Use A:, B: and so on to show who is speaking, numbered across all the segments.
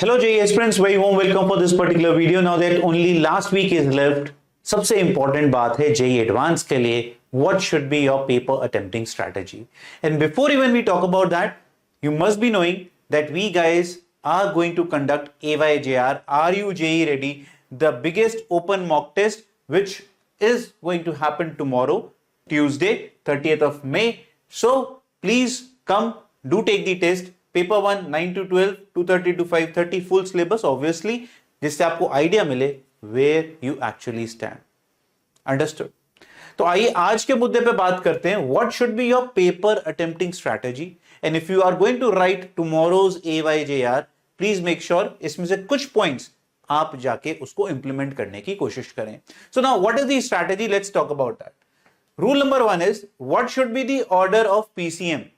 A: Hello JE aspirants, very warm welcome for this particular video. Now that only last week is left, सबसे important बात है JE Advanced के लिए what should be your paper attempting strategy. And before even we talk about that, you must be knowing that we guys are going to conduct AYJR. Are you JE ready? The biggest open mock test which is going to happen tomorrow, Tuesday, 30th of May. So please come, do take the test. Paper 1 9 to 12 2:30 to 5:30 full syllabus obviously, जिससे आपको idea मिले where you actually stand. Understood? तो आइए आज के मुद्दे पे बात करते हैं. What should be your paper attempting strategy, and if you are going to write tomorrow's AYJR, please make sure इसमें से कुछ पॉइंट्स आप जाके उसको इंप्लीमेंट करने की कोशिश करें. So now what is the strategy, let's talk about that. Rule number 1 is what should be the order of PCM.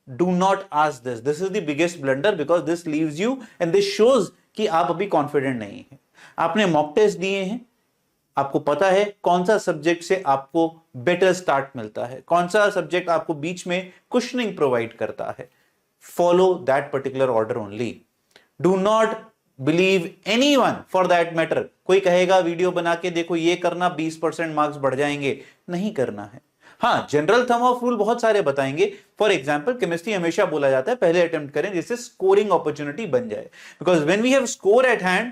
A: Do not ask this. This is the biggest blunder because this leaves you and this shows कि आप अभी confident नहीं है. आपने mock test दिए हैं, आपको पता है कौन सा सब्जेक्ट से आपको बेटर स्टार्ट मिलता है, कौन सा सब्जेक्ट आपको बीच में कुशनिंग प्रोवाइड करता है. Follow that particular order only. Do not believe anyone for that matter. कोई कहेगा वीडियो बना के देखो ये करना 20% मार्क्स बढ़ जाएंगे, नहीं करना है. हाँ, जनरल थंब ऑफ रूल बहुत सारे बताएंगे. फॉर एग्जांपल केमिस्ट्री हमेशा बोला जाता है पहले अटेम्प्ट करें जिससे स्कोरिंग अपॉर्चुनिटी बन जाए, because when we have score at hand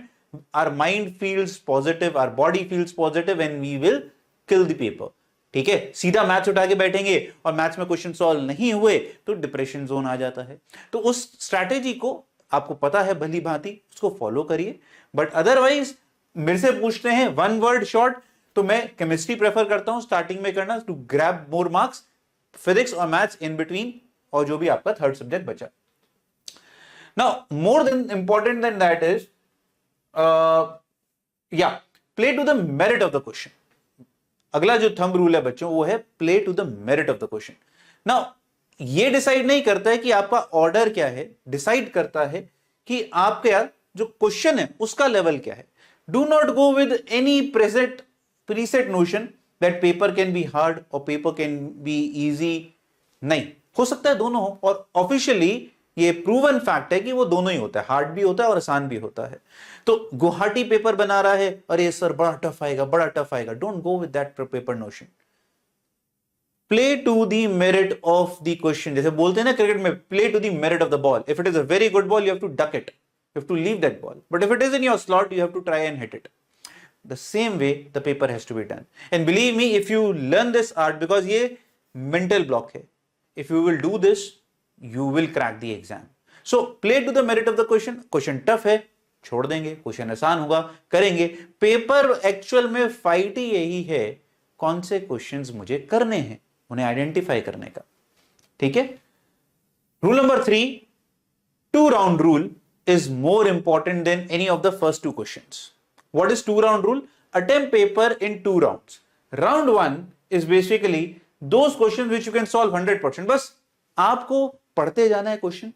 A: our mind feels positive, our body feels positive and we will kill the paper. ठीक है, सीधा मैथ्स उठा के बैठेंगे और मैथ्स में क्वेश्चन सॉल्व नहीं हुए तो डिप्रेशन जोन आ जाता है. तो उस स्ट्रैटेजी को आपको पता है भली भांति, उसको फॉलो करिए. बट अदरवाइज मेरे से पूछते हैं वन वर्ड शॉर्ट, तो मैं केमिस्ट्री प्रेफर करता हूं स्टार्टिंग में करना to grab more marks, physics और मैथ्स इन बिटवीन, और जो भी आपका थर्ड सब्जेक्ट बचा. Now more than important than that is play to the merit of the question. अगला जो थंब रूल है बच्चों वो है play to the merit of the question. Now ये डिसाइड नहीं करता है कि आपका ऑर्डर क्या है, डिसाइड करता है कि आपका जो क्वेश्चन है उसका लेवल क्या है. Do not go with any preset notion that paper can be hard or paper can be easy. नहीं, हो सकता है दोनों हो, और ऑफिशियली ये प्रूवन फैक्ट है कि वो दोनों ही होता है, हार्ड भी होता है और आसान भी होता है. तो गुवाहाटी पेपर बना रहा है, अरे सर बड़ा टफ आएगा, बड़ा टफ आएगा. Don't go with that paper notion. Play to the merit of the question. जैसे बोलते हैं ना क्रिकेट में, play to the merit of the ball. If it is a very good ball you have to duck it, you have to leave that ball. But if it is in your slot you have to try and hit it. The same way the paper has to be done. And believe me, if you learn this art, because ये mental block है, if you will do this, you will crack the exam. So play to the merit of the question. Question tough है, छोड़ देंगे. Question आसान होगा, करेंगे. Paper actual में fight ही यही है, कौन से क्वेश्चंस मुझे करने हैं, उन्हें आइडेंटिफाई करने का. ठीक है. Rule number 3, 2 round rule is more important than any of the first 2 questions. What is 2 round rule? Attempt paper in 2 rounds. Round 1 is basically those questions which you can solve 100%. बस आपको पढ़ते जाना है, question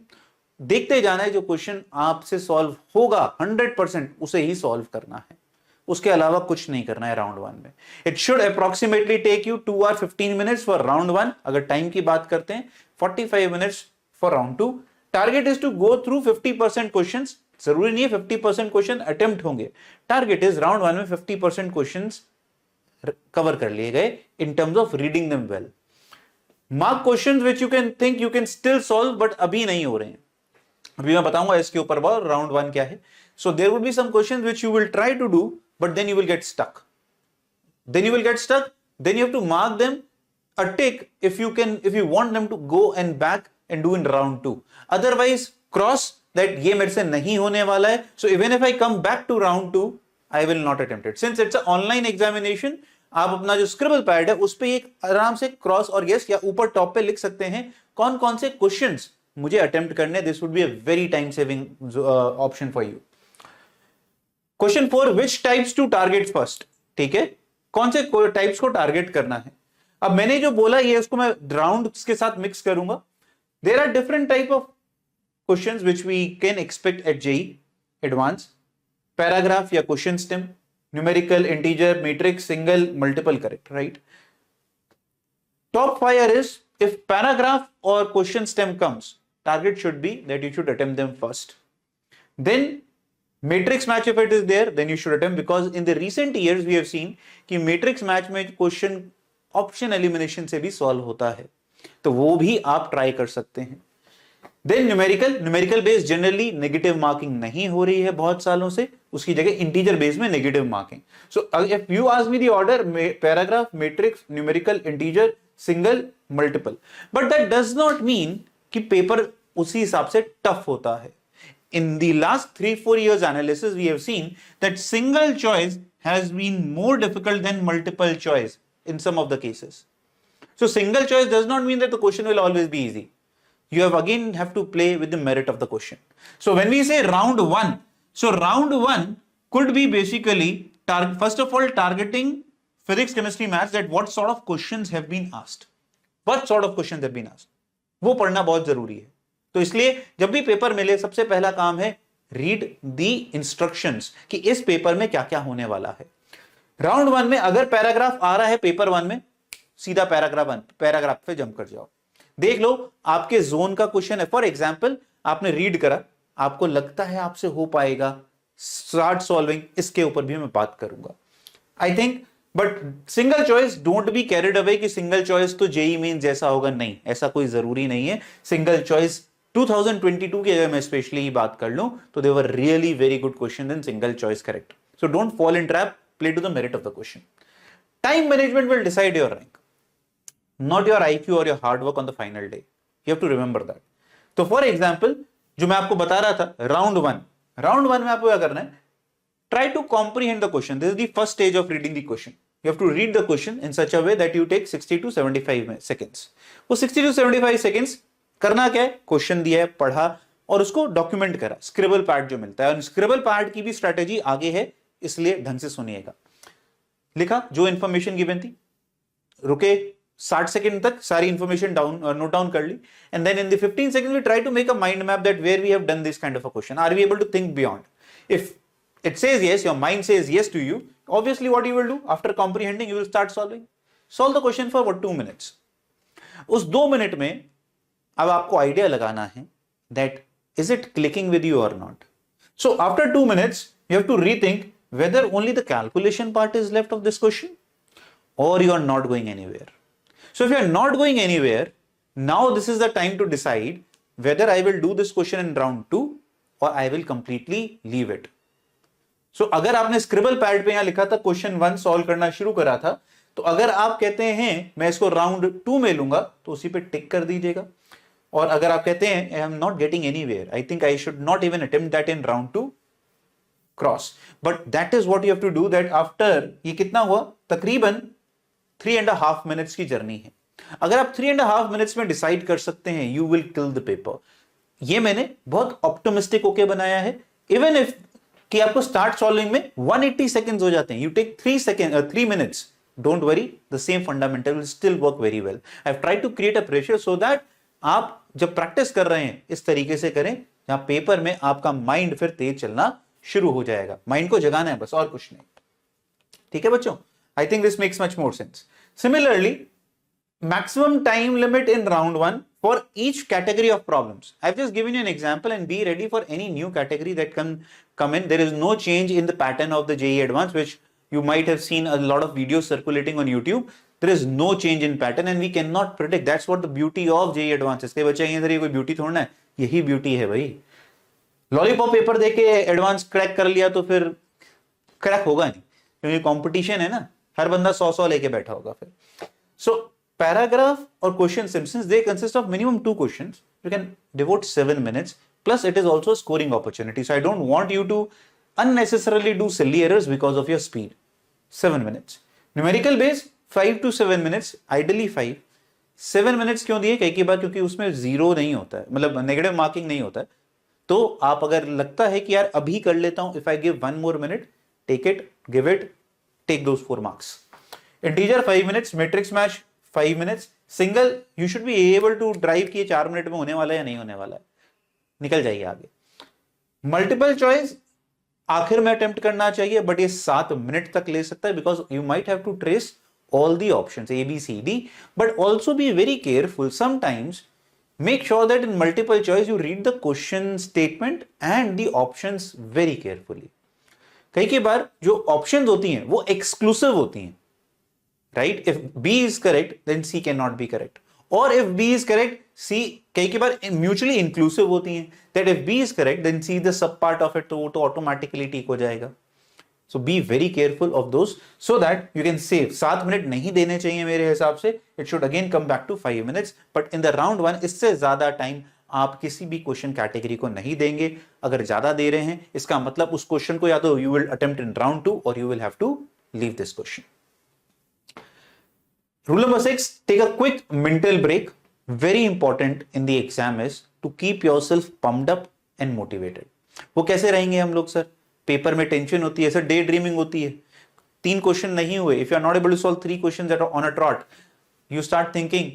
A: देखते जाना है, जो question आपसे सॉल्व होगा 100% उसे ही सॉल्व करना है, उसके अलावा कुछ नहीं करना है राउंड 1 में. It should approximately take you 2 hours 15 minutes for round 1. अगर टाइम की बात करते हैं 45 minutes for round 2. Target is to go through 50% questions. जरूरी नहीं है 50% क्वेश्चन अटेम्प्ट होंगे. टारगेट इज राउंड 1 में 50% क्वेश्चंस कवर कर लिए गए in terms of reading them well. Mark questions which you can think you can still solve but अभी नहीं हो रहे हैं. अभी मैं बताऊंगा इसके ऊपर बार राउंड 1 क्या है. So there will be some questions which you will try to do but then you will get stuck. Then you have to mark them a tick if you want them to go and back and do in round 2. Otherwise cross that ये मेरे से नहीं होने वाला है. So even if I come back to round 2, I will not attempt it. Since it's an online examination, आप अपना जो स्क्रिबल पैड है उस पे एक आराम से क्रॉस और यस या ऊपर टॉप पे लिख सकते हैं कौन कौन से क्वेश्चंस मुझे अटेम्प्ट करने. This would be a very time saving option for you. Question 4, which types to target first. ठीक है, कौन से टाइप्स को टारगेट करना है. अब मैंने जो बोला ये उसको मैं राउंड्स के साथ मिक्स करूंगा. There are different type of questions which we can expect at JEE advance. Paragraph या question stem, numerical, integer, matrix, single, multiple, correct, right. Top fire is if paragraph or question stem comes, target should be that you should attempt them first. Then Matrix match, if it is there, then you should attempt, because in the recent years we have seen कि matrix match में question option elimination से भी solve होता है, तो वो भी आप ट्राई कर सकते हैं. Then numerical base generally negative marking नहीं हो रही है बहुत सालों से, उसकी जगह इंटीजर बेस में negative marking. So if you ask me the order, paragraph, matrix, numerical, integer, single, multiple, but that does not mean कि पेपर उसी हिसाब से टफ होता है. In the last 3-4 years analysis, we have seen that single choice has been more difficult than multiple choice in some of the cases. So single choice does not mean that the question will always be easy. You have to play with the merit of the question. So when we say round one, so round one could be basically first of all targeting physics, chemistry, maths, that what sort of questions have been asked. What sort of questions have been asked? वो पढ़ना बहुत जरूरी है. तो इसलिए जब भी paper मिले, सबसे पहला काम है रीड दी इंस्ट्रक्शंस कि इस पेपर में क्या क्या होने वाला है. राउंड वन में अगर पैराग्राफ आ रहा है पेपर वन में, सीधा पैराग्राफ पे जंप कर जाओ. देख लो आपके जोन का क्वेश्चन है. फॉर एग्जाम्पल आपने रीड करा, आपको लगता है आपसे हो पाएगा, स्टार्ट सॉल्विंग. इसके ऊपर भी मैं बात करूंगा I think. But single choice, don't be carried away कि सिंगल चॉइस तो जेई मीन जैसा होगा. नहीं, ऐसा कोई जरूरी नहीं है. सिंगल चॉइस 2022 की अगर मैं स्पेशली ही बात कर लूं तो they were really very good question in single choice correct. So don't fall in trap, play to the merit of the question. Time management will decide your rank, not your IQ और your hard work on the final day. You have to remember that. तो for example जो मैं आपको बता रहा था, round one में आपको क्या करना है, try to comprehend the question. This is the first stage of reading the question. You have to read the question in such a way that you take 60 to 75 seconds. वो 60 to 75 seconds करना क्या है, question दिया है, पढ़ा और उसको document करा. स्क्रिबल पैड जो मिलता है, और स्क्रिबल पैड की भी स्ट्रेटेजी आगे है, इसलिए ढंग से सुनिएगा. लिखा जो इंफॉर्मेशन गिवन थी, रुके 60 सेकंड तक सारी इंफॉर्मेशन नोट डाउन कर ली, and then in the 15 second we try to make a mind map that where we have done this kind of a question, are we able to think beyond. If it says yes, your mind says yes to you, obviously what you will do after comprehending, you will start solve the question for what, 2 minutes. उस 2 minute में अब आपको idea लगाना है that is it clicking with you or not. So after 2 minutes you have to rethink whether only the calculation part is left of this question or you are not going anywhere. So if you are not going anywhere, now this is the time to decide whether I will do this question in round 2 or I will completely leave it. So, अगर आपने scribble pad पे यहां लिखा था question 1 solve करना शुरू करा था, तो अगर आप कहते हैं मैं इसको राउंड 2 में लूंगा तो उसी पे टिक कर दीजिएगा. और अगर आप कहते हैं I am not getting anywhere, I think I should not even attempt that in round 2, cross. But that is what you have to do. That after, ये कितना हुआ, तकरीबन 3.5 मिनट्स की जर्नी है. अगर आप 3.5 मिनट्स में डिसाइड कर सकते हैं, you will kill the paper. ये मैंने बहुत ऑप्टिमिस्टिक होके बनाया है. इवन इफ कि आपको स्टार्ट सॉल्विंग में 180 सेकंड्स हो जाते हैं, you take 3 minutes, don't worry, the same fundamental will still work very well. I have tried to create a pressure so that आप जब प्रैक्टिस कर रहे हैं इस तरीके से करें जहां पेपर में आपका माइंड फिर तेज चलना शुरू हो जाएगा. माइंड को जगाना है बस, और कुछ नहीं. ठीक है बच्चों, I think this makes much more sense. Similarly, maximum time limit in round 1 for each category of problems. I've just given you an example, and be ready for any new category that can come in. There is no change in the pattern of the JEE Advanced, which you might have seen a lot of videos circulating on YouTube. There is no change in pattern and we cannot predict. That's what the beauty of JEE Advanced is. बच्चे इधर ये कोई beauty थोड़ा है, यही beauty है भाई. Lollipop paper देके एडवांस क्रैक कर लिया तो फिर क्रैक होगा नहीं, क्योंकि कंपटीशन है ना, हर बंदा 100 लेके बैठा होगा फिर. सो paragraph or question since they consist of minimum 2 questions, you can devote 7 minutes, plus it is also a scoring opportunity. So I don't want you to unnecessarily do silly errors because of your speed. 7 minutes. Numerical base 5 to 7 minutes, ideally 5. 7 minutes क्यों दिए, कई बार क्योंकि उसमें zero नहीं होता है, मतलब negative marking नहीं होता है. तो आप अगर लगता है कि यार अभी कर लेता हूं, if I give 1 more minute, take it, give it, take those 4 marks. Integer 5 minutes, matrix match 5 minutes, single you should be able to drive किए 4 मिनट में होने वाला है या नहीं होने वाला है, निकल जाइए आगे. मल्टीपल चॉइस आखिर में अटेम्प्ट करना चाहिए, बट ये 7 मिनट तक ले सकता है, because you might have to trace all the options A, B, C, D, but also be very careful. Sometimes Make sure that in multiple choice you read the question statement and the options very carefully. कई बार जो options होती हैं वो exclusive होती हैं, right? If B is correct, then C cannot be correct. Or if B is correct, C कई बार mutually inclusive होती हैं. That if B is correct, then C the sub part of it तो automatically ठीक हो जाएगा. So be very careful of those so that you can save. 7 minute नहीं देने चाहिए मेरे हिसाब से. It should again come back to 5 minutes. But in the round 1 इससे ज्यादा टाइम आप किसी भी क्वेश्चन कैटेगरी को नहीं देंगे. अगर ज्यादा दे रहे हैं इसका मतलब उस क्वेश्चन को या तो you will attempt in round 2 or you will have to leave this question. Rule number 6, take a quick mental break. Very important in the exam is to keep yourself pumped up and motivated. वो कैसे रहेंगे हम लोग sir? Paper में tension होती है sir, day dreaming होती है, 3 क्वेश्चन नहीं हुए, if you are not able to solve 3 questions at on a trot, you start thinking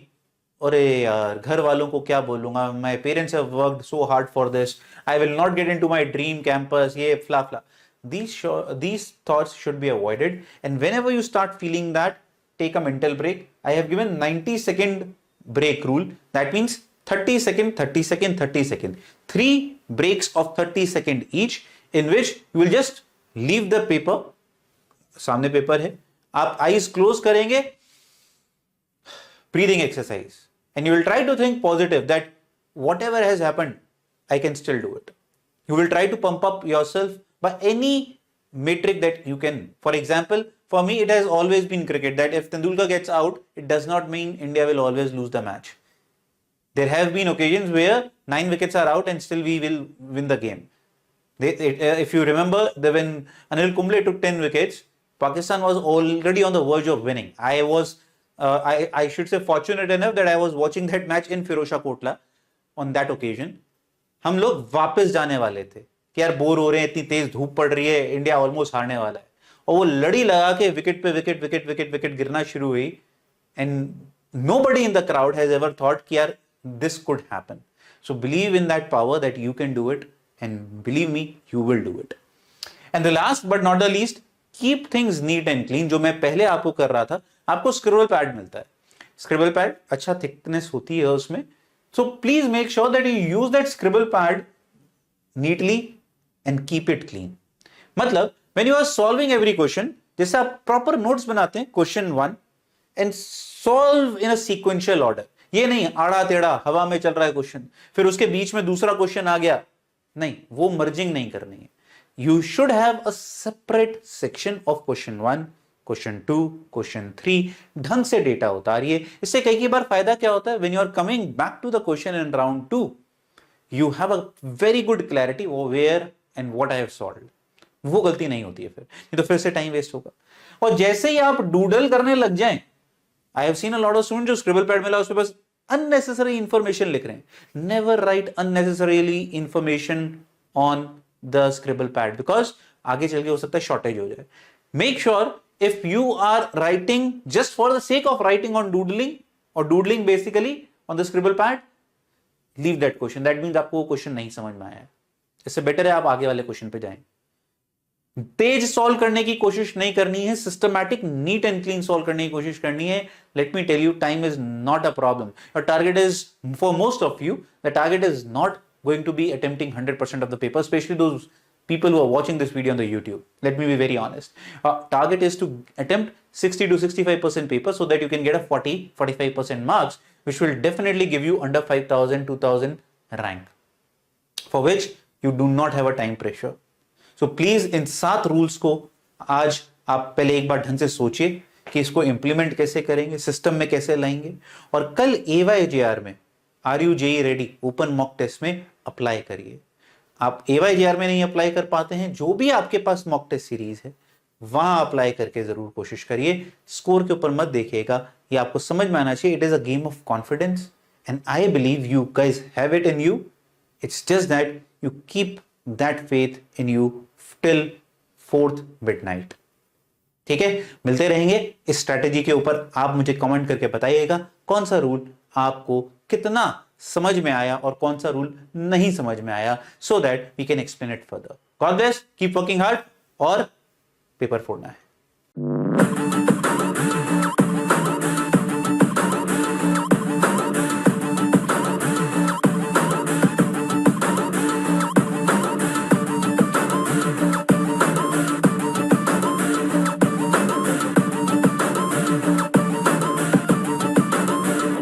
A: अरे यार घर वालों को क्या बोलूंगा, my parents have worked so hard for this, I will not get into my dream campus, ये फ्ला फ्ला. These thoughts should be avoided, and whenever you start feeling that, take a mental break. I have given 90-second break rule. That means 30 second, 30 second, 30 second. 3 breaks of 30 second each, in which you will just leave the paper. सामने paper है, आप eyes close करेंगे, breathing exercise, and you will try to think positive that whatever has happened, I can still do it. You will try to pump up yourself by any metric that you can. For example, for me, it has always been cricket, that if Tendulkar gets out, it does not mean India will always lose the match. There have been occasions where 9 wickets are out and still we will win the game. If you remember, when Anil Kumble took 10 wickets, Pakistan was already on the verge of winning. I was, I should say, fortunate enough that I was watching that match in Firozshah Kotla on that occasion. हम लोग वापस जाने वाले थे कि यार bore हो रहे हैं, इतनी तेज धूप पड़ रही है, इंडिया ऑलमोस्ट हारने वाला है, और वो लड़ी लगा के विकेट पे विकेट विकेट विकेट विकेट गिरना शुरू हुई, and nobody in the crowd has ever thought कि यार this could happen. So believe in that power that you can do it, and believe me, you will do it. And the last but not the least, keep things neat and clean. जो मैं पहले आपको कर रहा था, आपको scribble pad मिलता है. स्क्रिबल पैड अच्छा थिकनेस होती है उसमें, so please make sure that you use that scribble pad neatly and keep it clean. मतलब when you are solving every question, जैसे आप proper notes बनाते हैं question 1 and solve in a sequential order. ये नहीं आड़ा टेढ़ा हवा में चल रहा है क्वेश्चन, फिर उसके बीच में दूसरा क्वेश्चन आ गया, नहीं, वो मर्जिंग नहीं करनी है. You should have a separate section of question 1, question 2, question 3. ढंग से डेटा उतारिए. इससे कई बार फायदा क्या होता है, when you are coming back to the question in round 2, you have a very good clarity of where and what I have solved. वो गलती नहीं होती है फिर, नहीं तो फिर से टाइम वेस्ट होगा. और जैसे ही आप डूडल करने लग जाएं, I have seen a lot of students जो स्क्रिबल पैड मिला उसमें बस unnecessary information लिख रहे हैं. Never write unnecessarily information on the scribble pad, because आगे चल के हो सकता है शॉर्टेज हो जाए. Make sure if you are writing just for the sake of writing on doodling, or doodling basically on the scribble pad, leave that question. That means आपको वो क्वेश्चन नहीं समझ में आया है. इससे बेटर है आप आगे वाले क्वेश्चन पे जाएं. तेज सॉल्व करने की कोशिश नहीं करनी है, systematic neat and clean solve करने की कोशिश करनी है. Let me tell you, time is not a problem. Your target is, for most of you, the target is not going to be attempting 100% of the paper, especially those people who are watching this video on the YouTube. Let me be very honest. Target is to attempt 60 to 65% paper so that you can get a 40-45% marks, which will definitely give you under 5,000, 2,000 rank, for which you do not have a time pressure. So please in 7 rules को आज आप पहले एक बार ढंग से सोचिए कि इसको implement कैसे करेंगे, system में कैसे लाएंगे, और कल AYJR में are you JEE ready open mock test में अप्लाई करिए. आप AYJR में नहीं अप्लाई कर पाते हैं, जो भी आपके पास मॉक टेस्ट सीरीज है वहां अप्लाई करके जरूर कोशिश करिए. स्कोर के ऊपर मत देखिएगा, ये आपको समझ में आना चाहिए. It is a game of confidence and I believe you guys have it in you. It's just that you keep that faith in you till 4th midnight. ठीक है, मिलते रहेंगे इस स्ट्रैटेजी के ऊपर. आप मुझे कमेंट करके बताइएगा कौन सा रूल आपको कितना समझ में आया और कौन सा रूल नहीं समझ में आया, so that we can explain it further. God bless, keep working hard और पेपर फोड़ना है.